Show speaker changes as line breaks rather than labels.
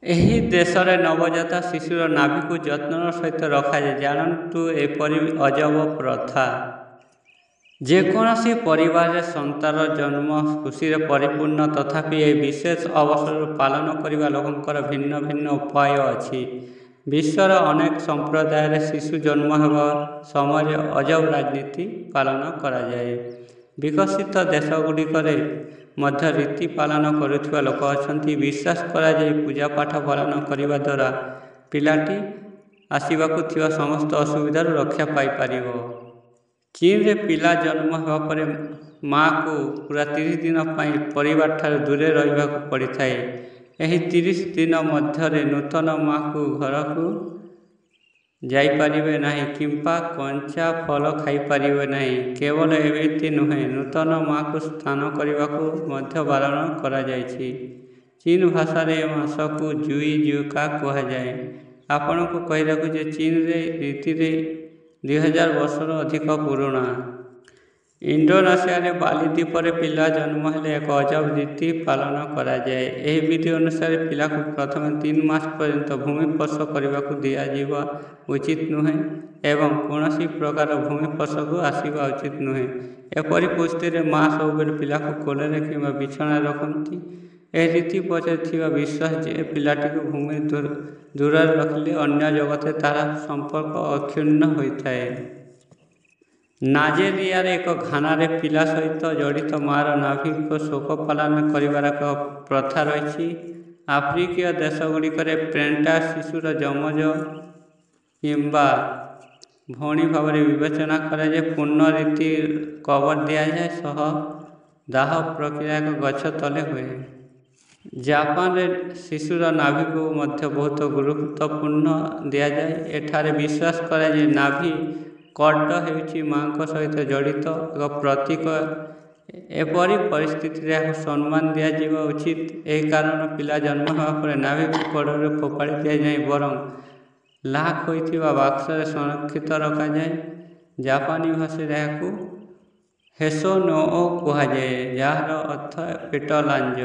ଏହି ଦେଶରେ ନବଜାତ ଶିଶୁର ନାଭିକୁ ଯତ୍ନର ସହିତ ରଖାଯାଏ। ଜାଣନ୍ତୁ ଏପରି ଅଜବ ପ୍ରଥା। ଯେକୌଣସି ପରିବାରରେ ସନ୍ତାନ ଜନ୍ମ ଖୁସିରେ ପରିପୂର୍ଣ୍ଣ, ତଥାପି ଏହି ବିଶେଷ ଅବସରକୁ ପାଳନ କରିବା ଲୋକଙ୍କର ଭିନ୍ନ ଭିନ୍ନ ଉପାୟ ଅଛି। ବିଶ୍ୱର ଅନେକ ସମ୍ପ୍ରଦାୟରେ ଶିଶୁ ଜନ୍ମ ହେବା ସମୟରେ ଅଜବ ରୀତିନୀତି ପାଳନ କରାଯାଏ। ବିକଶିତ ଦେଶଗୁଡ଼ିକରେ ମଧ୍ୟ ରୀତି ପାଳନ କରୁଥିବା ଲୋକ ଅଛନ୍ତି। ବିଶ୍ୱାସ କରାଯାଏ ପୂଜାପାଠ ପାଳନ କରିବା ଦ୍ୱାରା ପିଲାଟି ଆସିବାକୁ ଥିବା ସମସ୍ତ ଅସୁବିଧାରୁ ରକ୍ଷା ପାଇପାରିବ। ଚୀନରେ ପିଲା ଜନ୍ମ ହେବା ପରେ ମାଆକୁ ପୁରା 30 ଦିନ ପାଇଁ ପରିବାରଠାରୁ ଦୂରରେ ରହିବାକୁ ପଡ଼ିଥାଏ। ଏହି 30 ଦିନ ମଧ୍ୟରେ ନୂତନ ମାଆକୁ ଘରକୁ ଯାଇପାରିବେ ନାହିଁ କିମ୍ବା କଞ୍ଚା ଫଳ ଖାଇପାରିବେ ନାହିଁ। କେବଳ ଏମିତି ନୁହେଁ, ନୂତନ ମାଆକୁ ସ୍ନାନ କରିବାକୁ ମଧ୍ୟ ବାରଣ କରାଯାଇଛି। ଚୀନ ଭାଷାରେ ଏ ମାସକୁ ଜୁଇ ଜୁକା କୁହାଯାଏ। ଆପଣଙ୍କୁ କହି ରଖୁ ଯେ ଚୀନରେ ରୀତିରେ 2000 ବର୍ଷର ଅଧିକ ପୁରୁଣା। ଇଣ୍ଡୋନେସିଆରେ ବାଲି ଦ୍ୱୀପରେ ପିଲା ଜନ୍ମ ହେଲେ ଏକ ଅଜବ ରୀତି ପାଳନ କରାଯାଏ। ଏହି ବିଧି ଅନୁସାରେ ପିଲାକୁ ପ୍ରଥମେ 3 ମାସ ପର୍ଯ୍ୟନ୍ତ ଭୂମି ସ୍ପର୍ଶ କରିବାକୁ ଦିଆଯିବା ଉଚିତ ନୁହେଁ ଏବଂ କୌଣସି ପ୍ରକାର ଭୂମି ସ୍ପର୍ଶକୁ ଆସିବା ଉଚିତ ନୁହେଁ। ଏପରି ପରିସ୍ଥିତିରେ ମାଆ ସବୁବେଳେ ପିଲାକୁ କୋଳରେ କିମ୍ବା ବିଛଣାରେ ରଖନ୍ତି। ଏହି ରୀତି ପଛରେ ଥିବା ବିଶ୍ୱାସ ଯେ ପିଲାଟିକୁ ଭୂମି ଦୂରରେ ରଖିଲେ ଅନ୍ୟ ଜଗତରେ ତାହାର ସମ୍ପର୍କ ଅକ୍ଷୁଣ୍ଣ ହୋଇଥାଏ। ନାଇଜେରିଆର ଏକ ଘାନାରେ ପିଲା ସହିତ ଜଡ଼ିତ ମାଆର ନାଭିକୁ ଶୋକ ପାଳନ କରିବାର ଏକ ପ୍ରଥା ରହିଛି। ଆଫ୍ରିକୀୟ ଦେଶଗୁଡ଼ିକରେ ପ୍ରେଗ୍ନାଣ୍ଟ ଶିଶୁର ଯମଜ କିମ୍ବା ଭଉଣୀ ଭାବରେ ବିବେଚନା କରାଯାଏ। ପୂର୍ଣ୍ଣ ରୀତି କବର ଦିଆଯାଏ ସହ ଦାହ ପ୍ରକ୍ରିୟା ଏକ ଗଛ ତଳେ ହୁଏ। ଜାପାନରେ ଶିଶୁର ନାଭିକୁ ମଧ୍ୟ ବହୁତ ଗୁରୁତ୍ୱପୂର୍ଣ୍ଣ ଦିଆଯାଏ। ଏଠାରେ ବିଶ୍ୱାସ କରାଯାଏ ନାଭି କର୍ଡ ହେଉଛି ମାଆଙ୍କ ସହିତ ଜଡ଼ିତ ଏକ ପ୍ରତୀକ। ଏପରି ପରିସ୍ଥିତିରେ ଏହାକୁ ସମ୍ମାନ ଦିଆଯିବା ଉଚିତ। ଏହି କାରଣରୁ ପିଲା ଜନ୍ମ ହେବା ପରେ ନାଭିକୁ କୋଡ଼ରେ ଫୋପାଡ଼ି ଦିଆଯାଏ ବରଂ ଲକ୍ ହୋଇଥିବା ବାକ୍ସରେ ସଂରକ୍ଷିତ ରଖାଯାଏ। ଜାପାନୀ ଭାଷାରେ ଏହାକୁ ହେସୋ ନୋ କୁହାଯାଏ, ଯାହାର ଅର୍ଥ ପେଟ ଲାଞ୍ଜ।